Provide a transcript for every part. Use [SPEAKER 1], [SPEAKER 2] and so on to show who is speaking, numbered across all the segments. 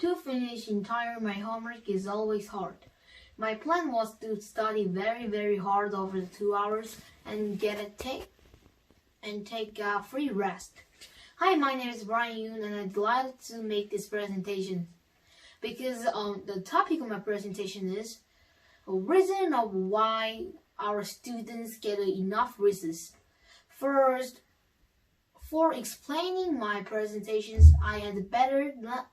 [SPEAKER 1] To finish entire my homework is always hard. My plan was to study very hard over the 2 hours and take a free rest. Hi, my name is Brian Yoon and I'm delighted to make this presentation because the topic of my presentation is a reason of why our students get enough recess. First, for explaining my presentations, I had better not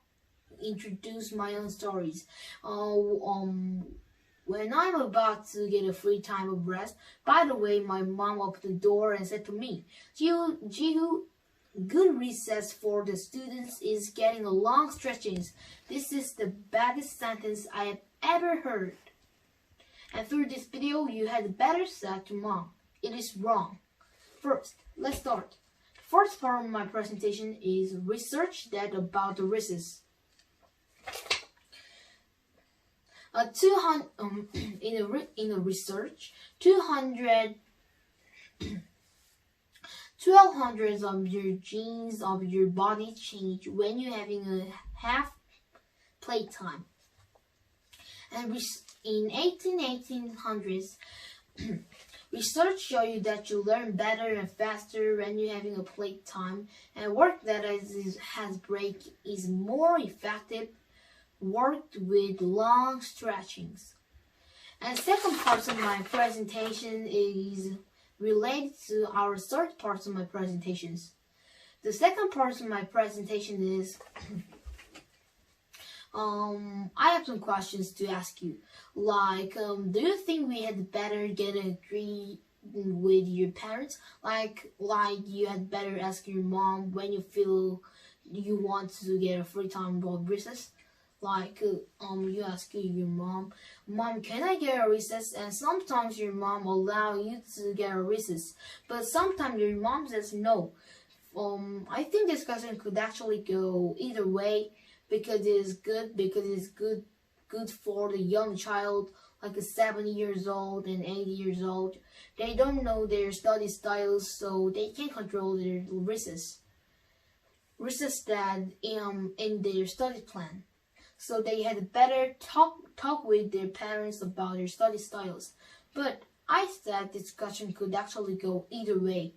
[SPEAKER 1] introduce my own stories. When I'm about to get a free time of rest, by the way, my mom opened the door and said to me, Jihu, good recess for the students is getting a long stretchings. This is the baddest sentence I have ever heard. And through this video, you had better say to mom, it is wrong. First, let's start. The first part of my presentation is research that about the recess. In a research, 1200 of your genes of your body change when you're having a half playtime. And in 1800s, research show you that you learn better and faster when you're having a playtime, and work that has break is more effective worked with long stretchings. And second part of my presentation is related to our third part of my presentations. The second part of my presentation is I have some questions to ask you. Like, do you think we had better get agree with your parents? Like you had better ask your mom when you feel you want to get a free time of recess? Like, you ask your mom, can I get a recess? And sometimes your mom allow you to get a recess, but sometimes your mom says no. I think discussion could actually go either way because it's good for the young child, like a 7 years old and 8 years old. They don't know their study styles, so they can't control their recess that in their study plan. So they had better talk with their parents about their study styles. But I said discussion could actually go either way.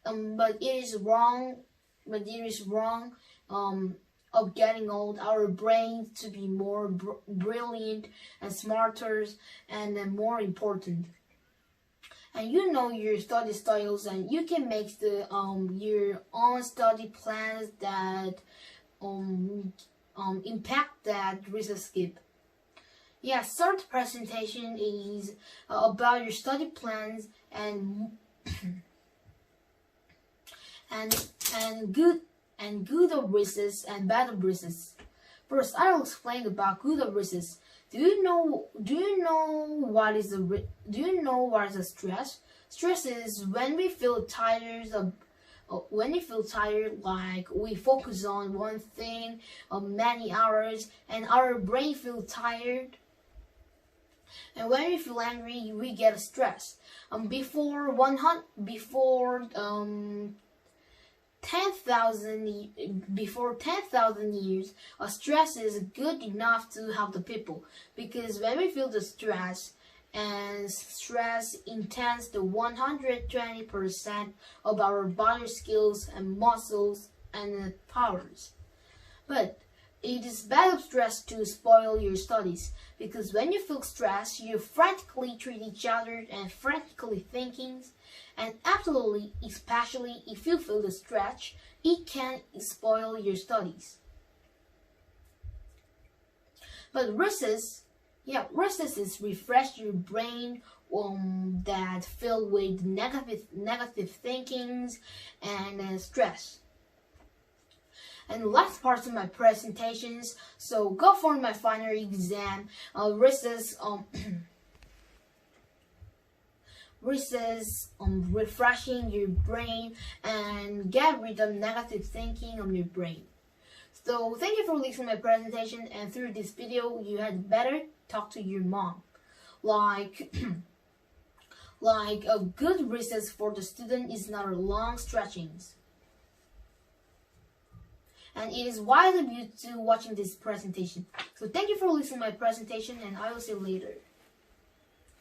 [SPEAKER 1] But it is wrong. Of getting old, our brains to be more brilliant and smarter and more important. And you know your study styles, and you can make the your own study plans that impact that recess skip. Yeah, third presentation is about your study plans and good of recess and bad of recess. First, I will explain about good of recess. Do you know what is a stress? Stress is when we feel tired like we focus on one thing many hours and our brain feels tired. And when we feel angry, we get stressed. Before 10,000 years, stress is good enough to help the people, because when we feel the stress intense the 120% of our body skills and muscles and powers. But it is bad of stress to spoil your studies, because when you feel stressed, you frantically treat each other and frantically thinking, and absolutely, especially if you feel the stress, it can spoil your studies. But recess is refresh your brain that filled with negative thinkings and stress. And the last part of my presentations, so go for my final exam, recess refreshing your brain and get rid of negative thinking on your brain. So thank you for listening to my presentation, and through this video you had better talk to your mom. Like a good recess for the student is not a long stretchings. and it is wise of you to watching this presentation. So thank you for listening to my presentation, and I will see you later.